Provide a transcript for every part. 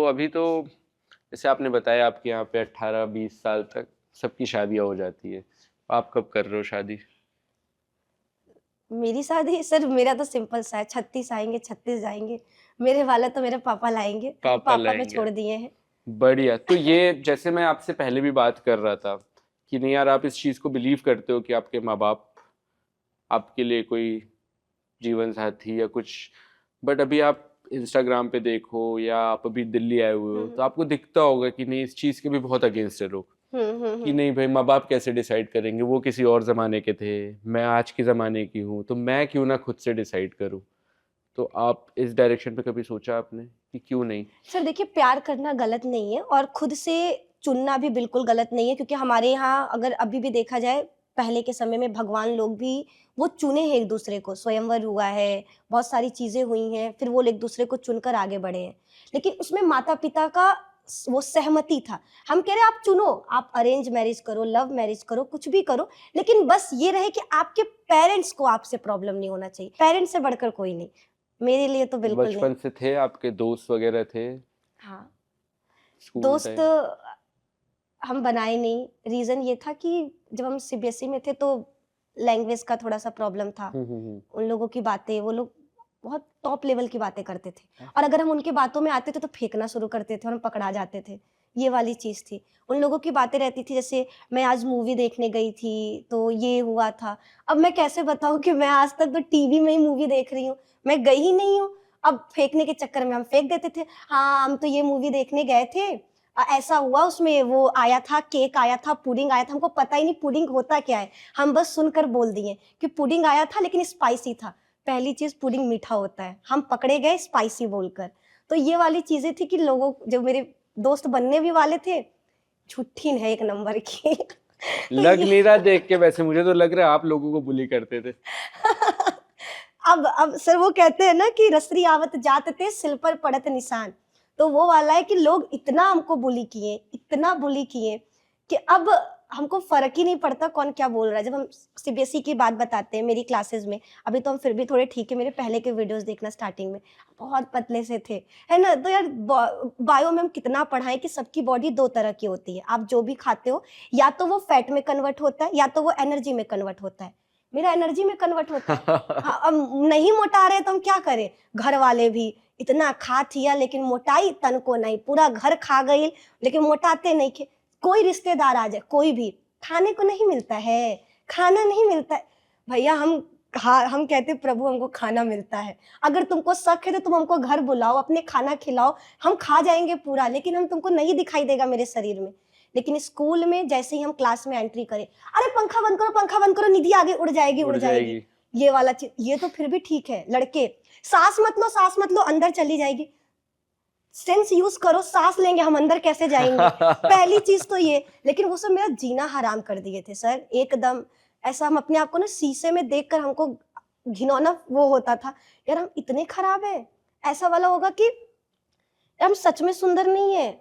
अभी तो जैसे आपने बताया आपके यहाँ पे 18-20 साल तक सबकी शादियां हो जाती है, आप कब कर रहे हो शादी? मेरी शादी सर, मेरा तो सिंपल सा है, 36 आएंगे 36 जाएंगे। मेरे वाला तो मेरे पापा लाएंगे, पापा पापा पे लाएंगे। छोड़ दिए हैं। बढ़िया। तो ये जैसे मैं आपसे पहले भी बात कर रहा था कि नहीं यार, आप इस चीज को बिलीव करते हो कि आपके माँ बाप आपके लिए कोई जीवन साथी या कुछ, बट अभी आप इंस्टाग्राम पे देखो या आप अभी दिल्ली आए हुए हो हम्म तो आपको दिखता होगा कि नहीं, इस चीज के भी बहुत अगेंस्ट है लोग कि हम्म। नहीं भाई, माँ बाप कैसे डिसाइड करेंगे, वो किसी और जमाने के थे, मैं आज के जमाने की हूँ, तो मैं क्यों ना खुद से डिसाइड करूँ। तो आप इस डायरेक्शन पे कभी सोचा आपने कि क्यों नहीं? सर देखिए, प्यार करना गलत नहीं है और खुद से चुनना भी बिल्कुल गलत नहीं है, क्योंकि हमारे यहाँ अगर अभी भी देखा जाए, पहले के समय में भगवान लोग भी वो चुने हैं एक दूसरे को, स्वयंवर हुआ है, बहुत सारी चीजें हुई हैं, फिर वो एक दूसरे को चुनकर आगे बढ़े हैं। लेकिन उसमें माता पिता का वो सहमति था। हम कह रहे हैं आप चुनो, आप अरेंज मैरिज करो, लव मैरिज करो, कुछ भी करो, लेकिन बस ये रहे कि आपके पेरेंट्स को आपसे प्रॉब्लम नहीं होना चाहिए। पेरेंट्स से बढ़कर कोई नहीं, मेरे लिए तो बिल्कुल नहीं। बचपन से थे आपके दोस्त वगैरह थे हाँ, स्कूल दोस्त टाइम? हम बनाए नहीं। रीज़न ये था कि जब हम सीबीएसई में थे तो लैंग्वेज का थोड़ा-सा प्रॉब्लम था। हम्म। उन लोगों की बातें, वो लोग बहुत टॉप लेवल की बातें करते थे हाँ। और अगर हम उनकी बातों में आते थे तो फेंकना शुरू करते थे और हम पकड़ा जाते थे। ये वाली चीज़ थी। उन लोगों की बातें रहती थी, जैसे मैं आज मूवी देखने गई थी, तो ये हुआ था। अब मैं कैसे बताऊँ कि मैं आज तक तो टीवी में ही मूवी देख रही हूँ, मैं गई ही नहीं हूँ। अब फेंकने के चक्कर में हम फेंक देते थे। हाँ, हम तो ये मूवी देखने गए थे, ऐसा हुआ, उसमें वो आया था, केक आया था, पुडिंग आया था, हमको पता ही नहीं पुडिंग होता क्या है। हम बस सुनकर बोल दिए कि पुडिंग आया था लेकिन स्पाइसी था। पहली चीज़, पुडिंग मीठा होता है, हम पकड़े गए स्पाइसी बोलकर। तो ये वाली चीज़ें थी कि लोगों, जो मेरे दोस्त बनने भी वाले थे, झुट्ठीन है एक नंबर की। तो लग ये नहीं रहा देख के, वैसे मुझे तो लग रहा है आप लोगों को बुली करते थे। अब सर वो कहते हैं ना कि रसरी आवत जात ते सिल पर पड़त निशान। तो वो वाला है कि लोग इतना हमको बुली किए, इतना बुली किए कि अब हमको फ़र्क ही नहीं पड़ता कौन क्या बोल रहा है। जब हम सीबीएसई की बात बताते हैं मेरी क्लासेस में, अभी तो हम फिर भी थोड़े ठीक है, मेरे पहले के वीडियोज़ देखना स्टार्टिंग में, बहुत पतले से थे, है ना? तो यार बायो में हम कितना पढ़ाएँ कि सबकी बॉडी 2 तरह की होती है। आप जो भी खाते हो, या तो वो फैट में कन्वर्ट होता है या तो वो एनर्जी में कन्वर्ट होता है। मेरा एनर्जी में कन्वर्ट होता है। हाँ, अब नहीं मोटा रहे तो हम क्या करें? घर वाले भी इतना खा थिया लेकिन मोटाई तनको नहीं, पूरा घर खा गइल लेकिन मोटाते नइखे। कोई रिश्तेदार आ जाए, कोई भी, खाने को नहीं मिलता है, खाना नहीं मिलता है। भैया हम कहते हैं प्रभु हमको खाना मिलता है। अगर तुमको शक है तो तुम हमको घर बुलाओ, अपने खाना खिलाओ, हम खा जाएँगे पूरा, लेकिन हम तुमको नहीं दिखाई देगा मेरे शरीर में। लेकिन स्कूल में जैसे ही हम क्लास में एंट्री करें, अरे पंखा बंद करो, निधि आगे उड़ जाएगी, उड़ उड़ जाएगी। जाएगी। ये वाला चीज़, ये तो फिर भी ठीक है, लड़के, साँस मत लो, अंदर चली जाएगी। सेंस यूज़ करो, साँस लेंगे हम, अंदर कैसे जाएँगे? पहली चीज़ तो ये, लेकिन वो सब मेरा जीना हराम कर दिए थे सर, एकदम। ऐसा हम अपने आप को ना शीशे में देखकर हमको घिनौना वो होता था, यार हम इतने खराब हैं? ऐसा वाला होगा कि हम सच में सुंदर नहीं है।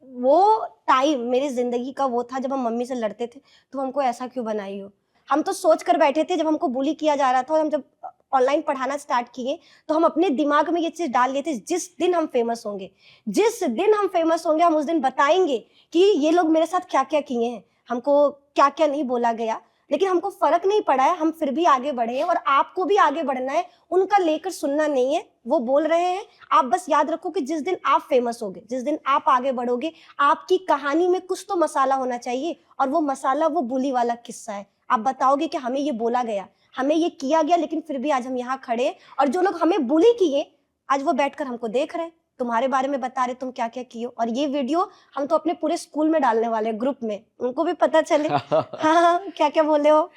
वो टाइम मेरी ज़िंदगी का वो था जब हम मम्मी से लड़ते थे, "तुम हमको ऐसा क्यों बनाई हो?" हम तो सोच कर बैठे थे, जब हमको बुली किया जा रहा था और हम जब ऑनलाइन पढ़ाना स्टार्ट किए, तो हम अपने दिमाग में ये चीज़ डाल लिए थे, जिस दिन हम फेमस होंगे, हम उस दिन बताएँगे कि ये लोग मेरे साथ क्या-क्या किए हैं, हमको क्या-क्या नहीं बोला गया। लेकिन हमको फ़र्क नहीं पड़ा है, हम फिर भी आगे बढ़े हैं और आपको भी आगे बढ़ना है, उनका लेकर सुनना नहीं है। वो बोल रहे हैं, आप बस याद रखो कि जिस दिन आप फेमस होगे, जिस दिन आप आगे बढ़ोगे, आपकी कहानी में कुछ तो मसाला होना चाहिए और वो मसाला वो बुली वाला किस्सा है। आप बताओगे कि हमें ये बोला गया, हमें ये किया गया, लेकिन फिर भी आज हम यहाँ खड़े हैं और जो लोग हमें बुली किए, आज वो बैठकर हमको देख रहे हैं, तुम्हारे बारे में बता रहे तुम क्या-क्या किए हो, और ये वीडियो हम तो अपने पूरे स्कूल में डालने वाले हैं, ग्रुप में, उनको भी पता चले। हाँ, हाँ, क्या-क्या बोले हो।